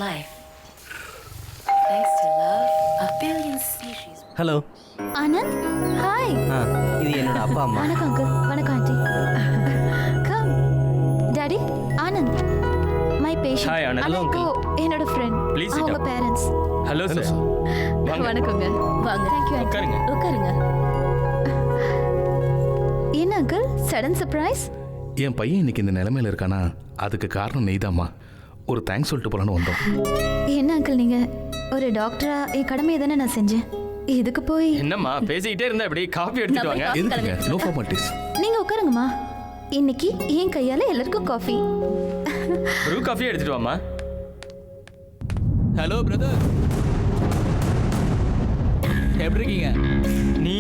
life. Thanks to love, a billion species. Hello Anand, hi. இது என்னோட அப்பா அம்மா. வணக்கம் அங்கிள். வணக்கம் aunty. Come daddy. Anand my patient. Hi, Anand. Hello uncle. என்னோட ஃப்ரெண்ட். Please sit அவங்க down. பேரண்ட்ஸ். Hello sir. வணக்கங்க. வாங்க. Thank you. உட்காருங்க. உட்காருங்க. என்ன அங்கிள் சடன் சர்ப்ரைஸ்? என் பையன் இன்னைக்கு இந்த நிலைமையில இருக்கானா அதுக்கு காரணம் நீதாம்மா. ஒரு தேங்க்ஸ் சொல்லிட்டு போலான்னு வந்தோம். என்ன அங்கிள் நீங்க ஒரு டாக்டரா என் கடமையை தானே நான் செஞ்சேன். இதுக்கு போய் என்னம்மா பேசிக்கிட்டே இருந்தா இப்படி காபி எடுத்துட்டு வாங்க. எதுக்குங்க? No formalities. நீங்க உட்காருங்கம்மா. இன்னைக்கு என் கையால எல்லாருக்கும் காஃபி. ப்ரூ காஃபி எடுத்துட்டு வாமா. ஹலோ பிரதர், எப்படி இருக்கீங்க? நீ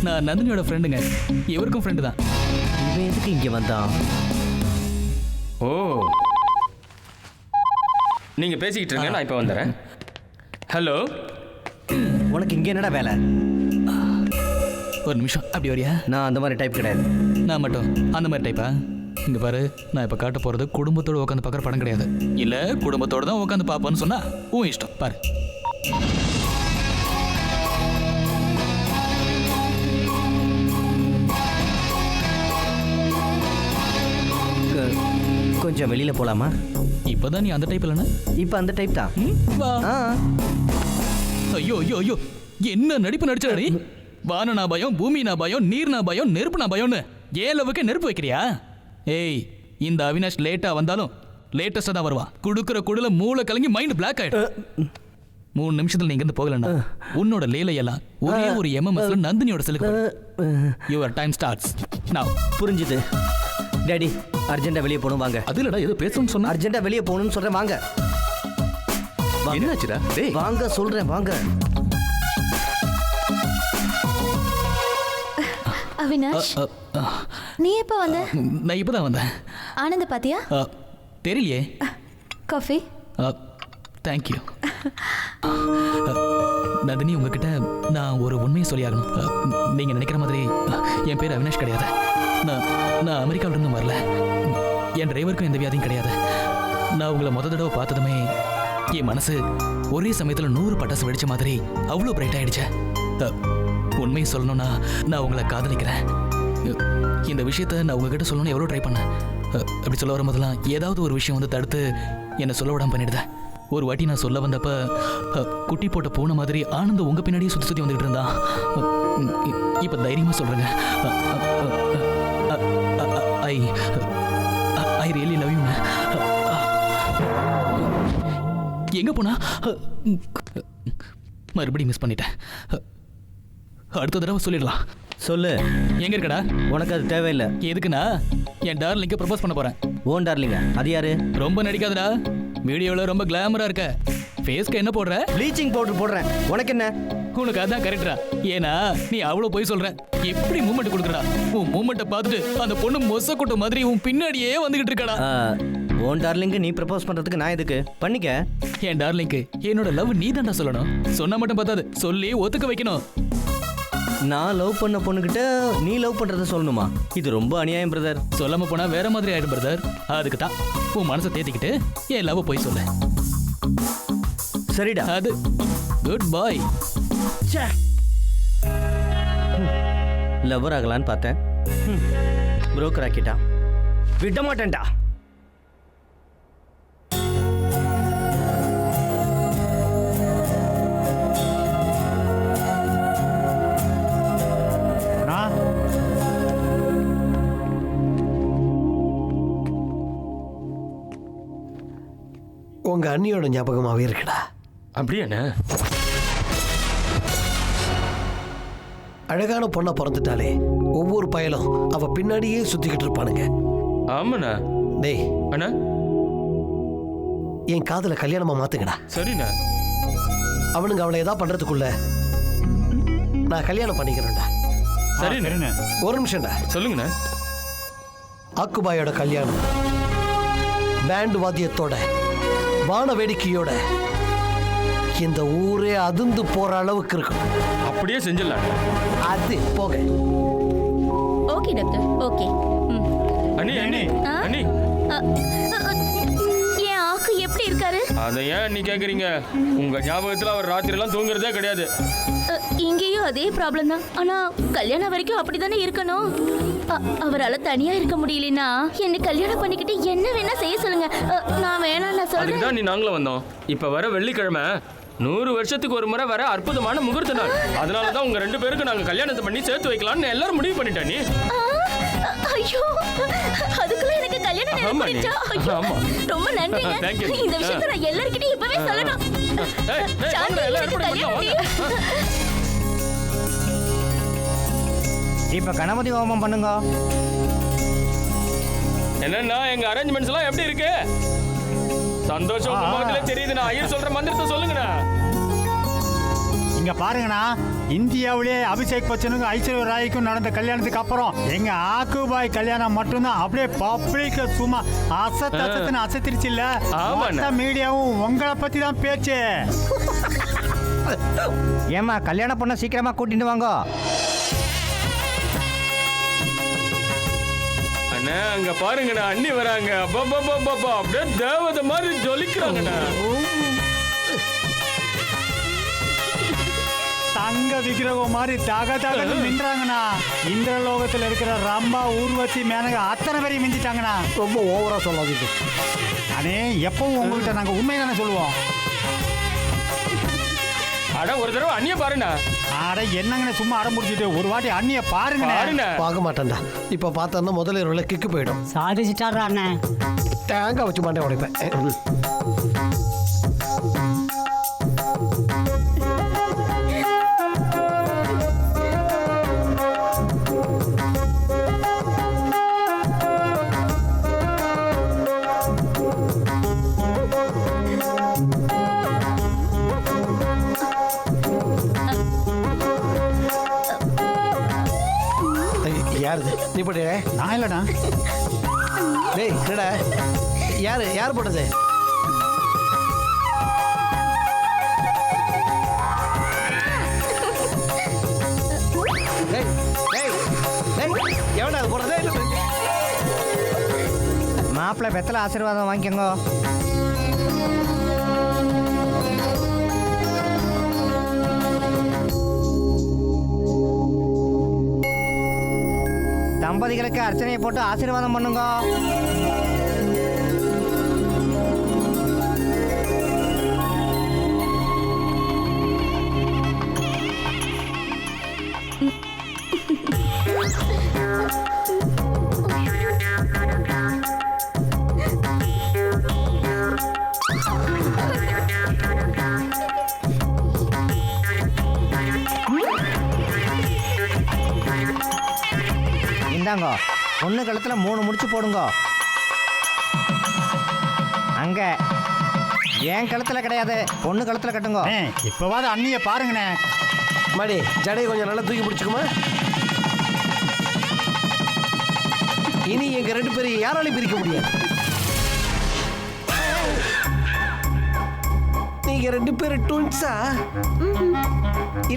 நான் நந்தினியோட ஃப்ரெண்டுங்க. இவருக்கும் ஃப்ரெண்டு தான். இவன் எதுக்கு இங்கே வந்தான்? ஓ, நீங்க பேசிக்கிட்டு இருங்க, நான் இப்போ வந்துடுறேன். ஹலோ, உனக்கு இங்கே என்னடா வேலை? ஒரு நிமிஷம் அப்படி வரியா? நான் அந்த மாதிரி டைப் கிடையாது. நான் மட்டும் அந்த மாதிரி டைப்பா? இங்கே பாரு, நான் இப்போ காட்ட போகிறது குடும்பத்தோடு உட்காந்து பார்க்குற படம் கிடையாது. இல்லை குடும்பத்தோடு தான் உட்காந்து பார்ப்போன்னு சொன்னா உன் இஷ்டம். பாரு. கொஞ்சம் வெளியில் போகலாமா? இப்போதான் நீ அந்த டைப் இல்லைன்னா இப்போ அந்த டைப் தான். வா. ஆ ஐயோ ஐயோ ஐயோ, என்ன நடிப்பு நடிச்சா நீ? வானனா பயம், பூமினா பயம், நீர்னா பயம், நெருப்புனா பயம்னு ஏன் லவ்வுக்கு நெருப்பு வைக்கிறியா? ஏய், இந்த அவினாஷ் லேட்டா வந்தாலும் லேட்டஸ்டா தான் வருவான். குடுக்குற குடுல மூளை கலங்கி மைண்ட் பிளாக் ஆயிடும். 3 நிமிஷத்துல நீங்க இருந்து போகலன்னா உன்னோட லேலையெல்லாம் ஒரே ஒரு எம்எம்எஸ்ல நந்தினியோட செலுக்கு. Your time starts now. புரிஞ்சுது. டேடி, அர்ஜென்ட்டாக வெளியே போகணும், வாங்க. அது இல்லடா, ஏதோ பேசணும்னு சொன்னா. அர்ஜென்ட்டாக வெளியே போகணும்னு சொல்கிறேன், வாங்க. என்னாச்சுடா? டேய் வாங்க சொல்கிறேன், வாங்க. அவினாஷ், நீ எப்போ வந்த? நான் இப்பதான் வந்தேன். ஆனந்த பாத்தியா? தெரியலையே. காஃபி. தேங்க்யூ. நந்தினி, உங்ககிட்ட நான் ஒரு உண்மையை சொல்லியாகணும். நீங்க நினைக்கிற மாதிரி என் பேர் அவினாஷ் கிடையாது. நான் அமெரிக்காவிலிருந்து வரல. என் டிரைவருக்கும் எந்த வியாதியும் கிடையாது. நான் உங்களை முத தடவை பார்த்ததுமே என் மனசு ஒரே சமயத்தில் 100 பட்டாசு வெடிச்ச மாதிரி அவ்வளோ பிரைட் ஆயிடுச்சு. உண்மையை சொல்லணும்னா நான் உங்களை காதலிக்கிறேன். இந்த விஷயத்த நான் உங்ககிட்ட சொல்லணும்னு எவ்வளோ ட்ரை பண்ணேன். அப்படி சொல்ல வரும்போதெல்லாம் ஏதாவது ஒரு விஷயம் வந்து தடுத்து என்னை சொல்ல விடாம பண்ணிடுதேன். ஒரு வாட்டி நான் சொல்ல வந்தப்ப குட்டி போட்ட பூனை மாதிரி ஆனந்த் உங்க பின்னாடியே சுற்றி சுற்றி வந்துகிட்டு இருந்தான். இப்போ தைரியமா சொல்றேங்க, ஐ ரியலி லவ் யூ. எங்க போனா? மறுபடியும் மிஸ் பண்ணிட்டேன். அடுத்த தடவை சொல்லிடலாம். சொல்லு. எங்க இருக்கடா? உனக்கு அது தேவையில்லை. எதுக்குண்ணா? என் டார்லிங்க்கு ப்ரப்போஸ் பண்ண போறேன். ஓன் டார்லிங்க? அது யாரு? ரொம்ப நடிக்காதடா. வீடியோவில் ரொம்ப கிளாமரா இருக்க. ஃபேஸ்க்கு என்ன போடுற? ப்ளீச்சிங் பவுடர் போடுறேன். உனக்கு என்ன? உனக்கு அதான் கரெக்டா? ஏன்னா நீ அவ்வளோ போய் சொல்ற. எப்படி மூமெண்ட் கொடுக்குறா? உன் மூமெண்ட்டை பார்த்துட்டு அந்த பொண்ணு மொச கூட்ட மாதிரி உன் பின்னாடியே வந்துகிட்டு இருக்கடா. ஓன் டார்லிங்கு நீ ப்ரப்போஸ் பண்றதுக்கு நான் எதுக்கு? பண்ணிக்க. என் டார்லிங்க்கு என்னோட லவ் நீ தான்டா சொல்லணும். சொன்னா மட்டும் பார்த்தாது, சொல்லி ஒத்துக்க வைக்கணும். நான் லவ் பண்ண பொண்ணுகிட்ட நீ லவ் பண்றத சொல்லணுமா? இது ரொம்ப அநியாயம் பிரதர். சொல்லாம போனா வேற மாதிரி ஆயிடும் பிரதர். அதுக்கு தான் உன் மனசை தேத்திக்கிட்டு என் லவ் போய் சொல்ல. சரிடா. அது குட் பாய். லவர் ஆகலான்னு பார்த்தேன், புரோக்கர் ஆக்கிட்டா. விட மாட்டேன்டா. உங்க அண்ணியோட ஞாபகமாவே இருக்குடா. அப்படியாண்ணா? அழகான பொண்ணா பிறந்துட்டாலே ஒவ்வொரு பயலும் அவ பின்னாடியே சுத்திக்கிட்டு இருப்பானுங்க. ஆமாண்ணா. டேய் அண்ணா, என் காதல கல்யாணமா மாத்துங்கடா. சரிண்ணா. அவனுங்க அவளை ஏதாவது பண்றதுக்குள்ள நான் கல்யாணம் பண்ணிக்கிறேன்டா. சரிண்ணா. ஒரு நிமிஷம்டா. சொல்லுங்கண்ணா. ஆக்குபாயோட கல்யாணம் பேண்ட் வாத்தியத்தோட வான வேடிக்கையோட இந்த ஊரே அதிர்ந்து போற அளவுக்கு இருக்கும். அப்படியே செஞ்சிடலாம். அது போக. Okay doctor, okay. அண்ணி அண்ணி அண்ணி, என் ஆக்கு எப்படி இருக்காரு? அதை ஏன் நீ கேக்குறீங்க? உங்க ஞாபகத்துல அவர் ராத்திரிலாம் தூங்குறதே கிடையாது. இங்கேயும் அதே ப்ராப்ளம் தான். ஆனா கல்யாணம் வரைக்கும் அப்படிதானே இருக்கணும். அவரால் தனியா இருக்க முடியலனா என்ன கல்யாணம் பண்ணிக்கிட்டு என்ன வேணா செய்ய சொல்லுங்க. நான் வேணாம் நான் அதுக்கு சொல்றேன். தான் நீ நாங்களும் வந்தோம். இப்ப வர வெள்ளிக்கிழமை 100 வருஷத்துக்கு ஒரு முறை வர அற்புதமான முகூர்த்த நாள். அதனால தான் உங்க 2 பேருக்கு நாங்க கல்யாணத்தை பண்ணி சேர்த்து வைக்கலாம்னு எல்லாரும் முடிவு பண்ணிட்டா நீ. ஐயோ, அதுக்குள்ள எனக்கு கல்யாணம் ஆமா நீ. நடந்துச்சா? ஐயோ, ஆமா. ரொம்ப நன்றிங்க. Thank you. இந்த விஷயத்தை நான் எல்லார்கிட்டயும் இப்பவே சொல்லணும். சாந்தி, எல்லாம் எனக்கு ஏற்பாடு கல்யாணம் பண்ணலாம். இப்போ கணபதி ஹோமம் பண்ணுங்க. என்னன்னா எங்க அரேஞ்ச்மெண்ட்ஸ் எல்லாம் எப்படி இருக்கு? சந்தோஷம் உங்க முகத்துல தெரியுதுண்ணா. ஐயர் சொல்ற மந்திரத்தை சொல்லுங்கண்ணா. இங்க பாருங்கண்ணா, இந்தியாவிலே அபிஷேக் பச்சனுக்கும் ஐஸ்வர்யா ராய்க்கும் நடந்த கல்யாணத்துக்கு அப்புறம் எங்க ஆக்குபாய் கல்யாணம் மட்டும்தான் அப்படியே பப்ளிக் சும்மா அசத்துன்னு அசத்திருச்சு இல்ல. ஆமாண்ணா. மீடியாவும் உங்களை பத்தி தான் பேச்சு. ஏம்மா கல்யாணம் பண்ண சீக்கிரமா கூட்டிட்டு வாங்க. அண்ணா அங்க பாருங்கண்ணா, அண்ணி வராங்க. அப்பா அப்படியே தேவதை மாதிரி ஜொலிக்கிறாங்கண்ணா. தங்க விக்கிரகம் மாதிரி தக நின்றாங்கண்ணா. இந்திரலோகத்தில் இருக்கிற ரம்பா, ஊர்வசி, மேனகா அத்தனை பேரையும் மிஞ்சிட்டாங்கண்ணா. ரொம்ப ஓவரா சொல்லாதீங்க. அண்ணே, எப்பவும் உங்கள்கிட்ட நாங்க உண்மை தானே சொல்லுவோம். அட ஒரு தடவை அண்ணிய பாருண்ணா. அட என்னங்கண்ணே சும்மா அடம் முடிச்சிட்டு ஒரு வாட்டி அண்ணிய பாருங்கண்ணே. பார்க்க மாட்டேன்டா. இப்ப பார்த்தா முதல்ல ஒரு கிக்கு போயிடும். சாதிச்சிட்டாரா அண்ணே. தேங்காய் வச்சு மாட்டேன் உடைப்பேன். யாரு நீ போட்டு? நான் இல்லடா. டேய் என்னடா, யார் போட்டது? எவன்டா அது போடுறது? மாப்பிள்ளை பெத்தல ஆசீர்வாதம் வாங்கிக்கோங்க. தம்பதிகளுக்கு அர்ச்சனையை போட்டு ஆசீர்வாதம் பண்ணுங்க. இந்தாங்க, பொண்ணு கழுத்துல 3 முடிச்சு போடுங்க. அங்க என் கழுத்துல கிடையாது, பொண்ணு கழுத்துல கட்டுங்க. இப்பவாது அண்ணிய பாருங்கண்ணே. மணி ஜடையை கொஞ்சம் நல்லா தூக்கி பிடிச்சிக்குமா? இனி எங்க 2 பேரும் யாராலையும் பிரிக்க முடியாது. நீங்க 2 பேரும் ட்வின்ஸா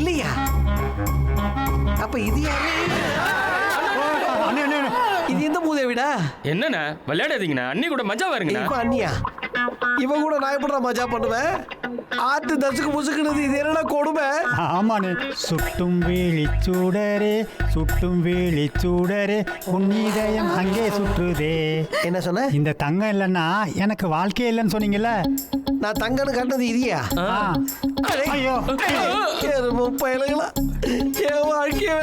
இல்லையா? அப்ப இது யாரு? இது எந்த மூதேவிடா? என்னண்ணா விளையாடாதீங்கண்ணா. அண்ணி கூட மஜா வருங்கண்ணா. இப்ப அண்ணியா? இவ கூட நான் எப்படி மஜா பண்ணுவேன்? ஆத்து தசுக்கு முசுக்குனது இது என்னடா கொடுமை? ஆமாண்ணே. சுட்டும் விழிச்சூடரே, சுட்டும் விழிச்சூடரே, உன்னிதயம் அங்கே சுற்றுதே. என்ன சொன்ன? இந்த தங்கம் இல்லைன்னா எனக்கு வாழ்க்கையே இல்லைன்னு சொன்னீங்கல்ல. நான் தங்கன்னு கண்டது இதுயா? ஐயோ பயலுங்களா, என் வாழ்க்கைய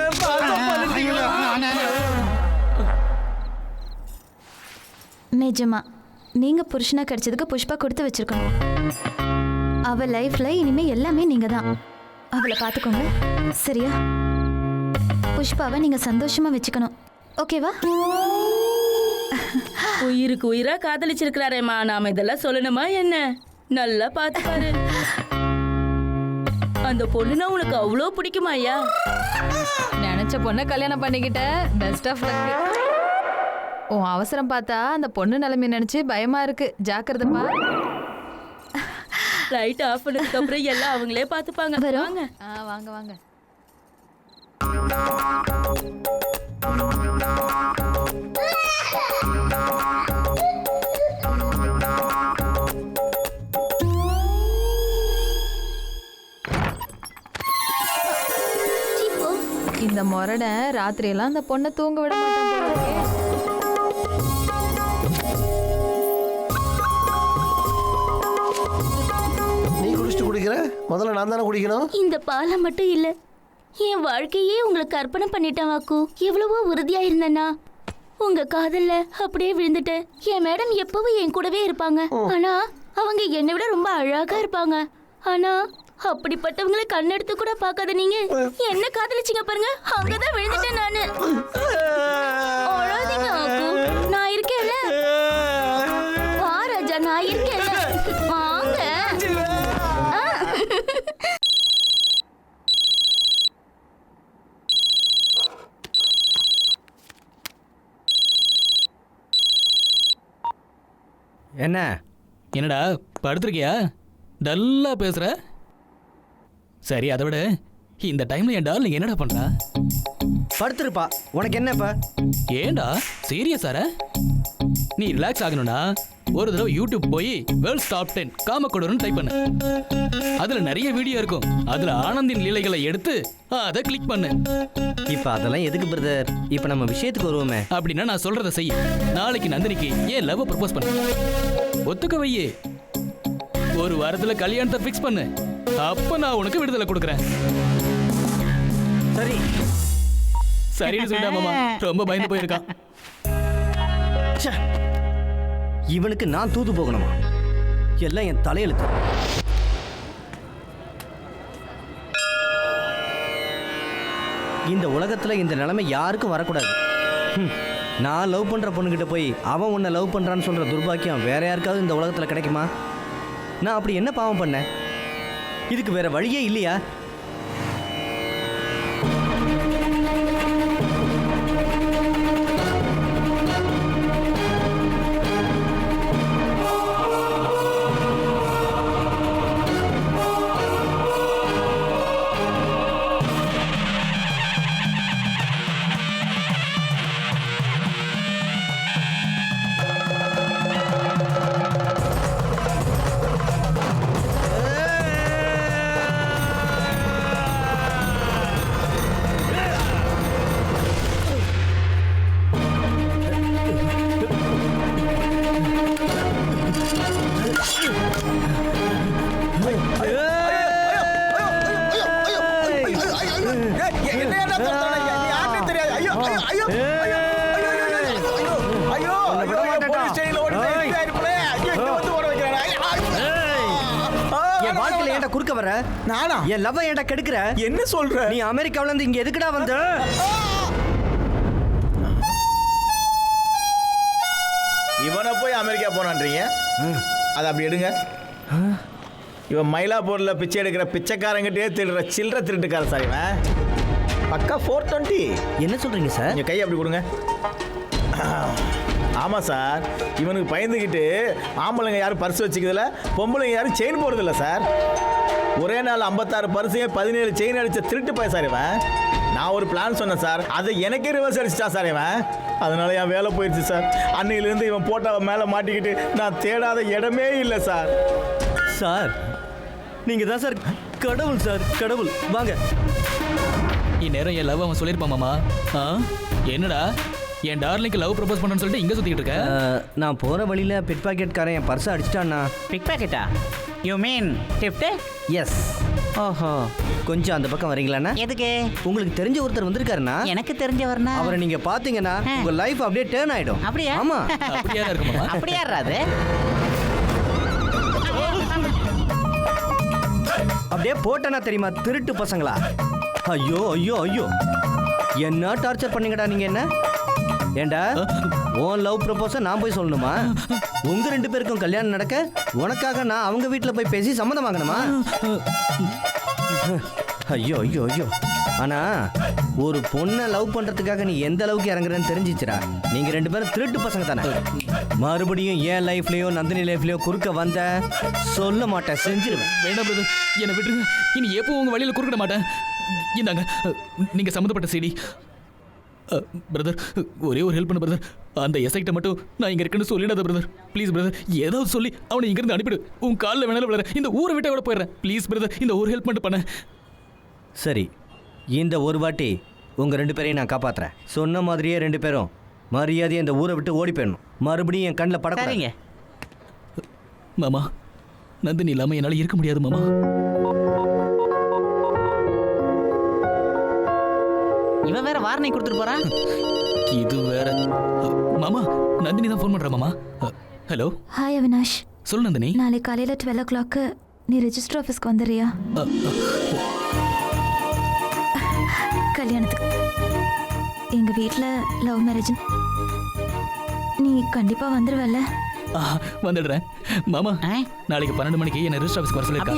நிஜமா நீங்க புருஷனா கிடைச்சதுக்கு புஷ்பா கொடுத்து வச்சிருக்கணும். அவ லைஃப்ல இனிமே எல்லாமே நீங்க தான். அவளை பார்த்துக்கோங்க, சரியா? புஷ்பாவை நீங்க சந்தோஷமா வச்சுக்கணும், ஓகேவா? உயிருக்கு உயிரா காதலிச்சிருக்கிறாரேம்மா. நாம இதெல்லாம் சொல்லணுமா என்ன? நல்லா பாத்துப்பாரு. அந்த பொண்ணுனா உனக்கு அவ்வளோ பிடிக்குமா ஐயா? நினைச்ச பொண்ணை கல்யாணம் பண்ணிக்கிட்ட. Best of luck. உன் அவசரம் பார்த்தா அந்த பொண்ணு நிலைமை நினைச்சு பயமா இருக்கு. ஜாக்கிரதைப்பா. லைட் ஆஃப் பண்ணதுக்கு அப்புறம் எல்லாம் அவங்களே பார்த்துப்பாங்க. வருவாங்க. வாங்க வாங்க. இந்த முரடன் ராத்திரியெல்லாம் அந்த பொண்ணை தூங்க விட மாட்டான் போல இருக்கே. நீ குடிச்சிட்டு குடிக்கிற, முதல்ல நான் தானே குடிக்கணும். இந்த பாலை மட்டும் இல்ல, என் வாழ்க்கையே உங்களுக்கு அர்ப்பணம் பண்ணிட்டேன் வாக்கு. எவ்வளவோ உறுதியா இருந்தேன்னா உங்க காதல்ல அப்படியே விழுந்துட்டு. என் மேடம் எப்பவும் என் கூடவே இருப்பாங்க. ஆனா அவங்க என்னை விட ரொம்ப அழகா இருப்பாங்க. ஆனா அப்படிப்பட்டவங்களை கண்ணெடுத்து கூட பார்க்காத நீங்க என்ன காதலிச்சிங்க பாருங்க. அங்கதான் விழுந்துட்டேன் நானு. அழாதீங்க வாக்கு, நான் இருக்கேன்ல. வா ராஜா, நான் இருக்கேன்ல, வாங்க. என்ன என்னடா படுத்திருக்கியா? டல்லா பேசுற. சரி, அதை விட இந்த டைம்ல ஏன்டா நீ என்னடா பண்ற? படுத்துருப்பா, உனக்கு என்னப்பா? ஏன்டா சீரியஸார? நீ ரிலாக்ஸ் ஆகணும்னா ஒரு தடவை யூடியூப் போய் வேர்ல்ட்ஸ் டாப் 10 காமக்கொடூரன் டைப் பண்ணு. அதுல நிறைய வீடியோ இருக்கும். அதுல ஆனந்தின் லீலைகளை எடுத்து அதை கிளிக் பண்ணு. இப்ப அதெல்லாம் எதுக்கு பிரதர்? இப்ப நம்ம விஷயத்துக்கு வருவோமே. அப்படின்னா நான் சொல்றதை செய். நாளைக்கு நந்தினிக்கு ஏன் லவ் ப்ரப்போஸ் பண்ணு. ஒத்துக்க வையே. ஒரு வாரத்துல கல்யாணத்தை ஃபிக்ஸ் பண்ணு. அப்ப நான் உனக்கு விடுதலை கொடுக்குறேன். சரி சரின்னு சொல்லிட்டா மாமா. ரொம்ப பயந்து போயிருக்கான். ச்சே, இவனுக்கு நான் தூது போகணுமா? எல்லாம் என் தலையெழுத்து. இந்த உலகத்துல இந்த நிலைமை யாருக்கும் வரக்கூடாது. நான் லவ் பண்ற பொண்ணுகிட்ட போய் அவன் உன்னை லவ் பண்றான்னு சொல்ற துர்பாக்கியம் வேற யாருக்காவது இந்த உலகத்துல கிடைக்குமா? நான் அப்படி என்ன பாவம் பண்ணேன்? இதுக்கு வேற வழியே இல்லையா? குறுக்க வர நானா? என் லவ் ஏன்டா கெடுக்கிற? என்ன சொல்ற நீ? அமெரிக்காவுல இருந்து இங்க எதுக்குடா வந்த? இவனை போய் அமெரிக்கா போனான்றீங்க? அதை அப்படி எடுங்க. இவன் மயிலாப்பூர்ல பிச்சை எடுக்கிற பிச்சைக்காரங்கிட்டே திருடுற சில்லற திருட்டுக்கார சார். இவன் பக்கா 420. என்ன சொல்றீங்க சார்? நீங்க கை அப்படி கொடுங்க. ஆமாம் சார், இவனுக்கு பயந்துக்கிட்டு ஆம்பளைங்க யாரும் பர்ஸ் வச்சுக்கிறதில்ல, பொம்பளைங்க யாரும் செயின் போடுறதில்ல சார். ஒரே நாள் 56 பர்ஸையும் 17 செயின் அடித்த திருட்டு போய் சார் இவன். நான் ஒரு பிளான் சொன்னேன் சார், அதை எனக்கே ரிவர்ஸ் அடிச்சிட்டான் சார் இவன். அதனால என் வேலை போயிடுச்சு சார். அன்னையிலேருந்து இவன் போட்டவ மேலே மாட்டிக்கிட்டு நான் தேடாத இடமே இல்லை சார். சார் நீங்கள் தான் சார் கடவுள் சார், கடவுள். வாங்க. இந்நேரம் என் லவ் அவன் சொல்லியிருப்பான் மாமா. என்னடா என் டார்லிங்க்கு லவ் ப்ரப்போஸ் பண்ணணும்னு சொல்லிட்டு இங்கே சுற்றிக்கிட்டு இருக்க? நான் போகிற வழியில் பிட் பாக்கெட்காரன் என் பர்ஸை அடிச்சிட்டான்னா. பிக் பாக்கெட்டா? You mean theft? எஸ். ஓஹோ, கொஞ்சம் அந்த பக்கம் வரீங்களாண்ணா? எதுக்கு? உங்களுக்கு தெரிஞ்ச ஒருத்தர் வந்திருக்காருண்ணா. எனக்கு தெரிஞ்சவர்னா? அவரை நீங்க பாத்தீங்கன்னா உங்க லைஃப் அப்படியே டர்ன் ஆயிடும். அப்படியா? ஆமா. அப்படியே இருக்குமா? அப்படியே அது அப்படியே போட்டனா தெரியுமா திருட்டு பசங்களா? ஐயோ ஐயோ ஐயோ, என்ன டார்ச்சர் பண்ணீங்கடா நீங்க என்ன? ஏண்டா உன் லவ் ப்ரப்போஸை நான் போய் சொல்லணுமா? உங்க 2 பேருக்கும் கல்யாணம் நடக்க உனக்காக நான் அவங்க வீட்டில் போய் பேசி சம்மதம் வாங்கணுமா? ஐயோ ஐயோ ஐயோ. ஆனா ஒரு பொண்ணை லவ் பண்றதுக்காக நீ எந்த அளவுக்கு இறங்குறன்னு தெரிஞ்சிச்சுடா. நீங்க 2 பேரும் திருட்டு பசங்க தானே. மறுபடியும் என் லைஃப்லயோ நந்தினி லைஃப்லயோ குறுக்க வந்த சொல்ல மாட்டேன், செஞ்சிருவேன். வேண்டாம் பிரதர், என்னை விட்டுருங்க. இனி எப்போ உங்க வழியில குறுக்கிட மாட்டேன். இந்தாங்க நீங்க சம்மந்தப்பட்ட CD. பிரதர், ஒரே ஒரு ஹெல்ப் பண்ண பிரதர். அந்த எஸ்ஐட்ட மட்டும் நான் இங்க இருக்குன்னு சொல்லிடாத பிரதர். ப்ளீஸ் பிரதர், ஏதாவது சொல்லி அவனை இங்கிருந்து அனுப்பிடு. உன் காலில் வேணாலும் விளையாட, இந்த ஊரை விட்டு கூட போயிடுறேன். ப்ளீஸ் பிரதர், இந்த ஒரு ஹெல்ப் மட்டும் பண்ண. சரி, இந்த ஒரு வாட்டி உங்கள் 2 பேரையும் நான் காப்பாற்றுறேன். சொன்ன மாதிரியே 2 பேரும் மரியாதையை இந்த ஊரை விட்டு ஓடி போயிடணும். மறுபடியும் என் கண்ணில் படக்கூடாது. சரிங்க. மாமா நந்தினி இல்லாமல் என்னால் இருக்க முடியாது மாமா. இவன் வேற வார்னிங் கொடுத்துட்டு போறான். இது வேற. மாமா நந்தினி தான் ஃபோன் பண்ணுறா மாமா. ஹலோ. ஹாய் அவினாஷ். சொல்லு நந்தினி. நாளை காலையில் 12 o'clock நீ ரெஜிஸ்டர் ஆஃபீஸ்க்கு வந்துடுறியா? கல்யாணத்துக்கு. எங்கள் வீட்டில் லவ் மேரேஜ். நீ கண்டிப்பாக வந்துடுவல்ல? வந்துடுறேன் மாமா. நாளைக்கு 12 மணிக்கு என்ன ரெஜிஸ்டர் ஆஃபீஸ்க்கு வர சொல்லியிருக்கா.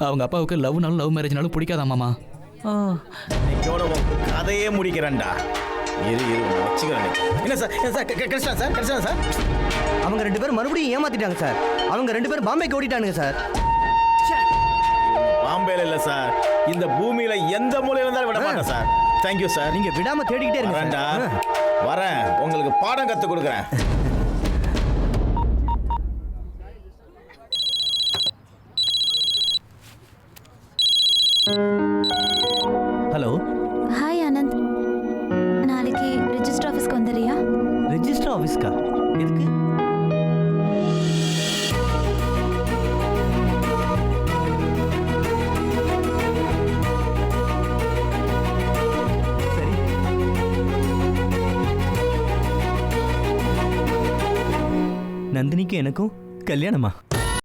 அவங்க அப்பாவுக்கு லவ்னாலும் லவ் மேரேஜ்னாலும் பிடிக்காதா மாமா. ஓ இன்னைக்கோட கதையே முடிக்கிறேன்டா. வச்சுக்கிறேன். என்ன சார் கிடைச்சிட்டான் சார் கிடைச்சிட்டான் சார். அவங்க 2 பேரும் மறுபடியும் ஏமாத்திட்டாங்க சார். அவங்க 2 பேரும் பாம்பேக்கு ஓடிட்டானுங்க சார். பாம்பேல இல்லை சார், இந்த பூமியில எந்த மூலையில இருந்தாலும் விட மாட்டேன் சார். Thank you sir. நீங்கள் விடாமல் தேடிக்கிட்டே இருங்க. வரேன், உங்களுக்கு பாடம் கற்றுக் கொடுக்குறேன். ஹலோ. ஹாய் ஆனந்த். நாளைக்கு ரெஜிஸ்டர் ஆஃபீஸ்க்கு வந்துடுறியா? ரெஜிஸ்டர் ஆஃபீஸ்க்கா? எதுக்கு? சரி. நந்தினிக்கு எனக்கும் கல்யாணமா?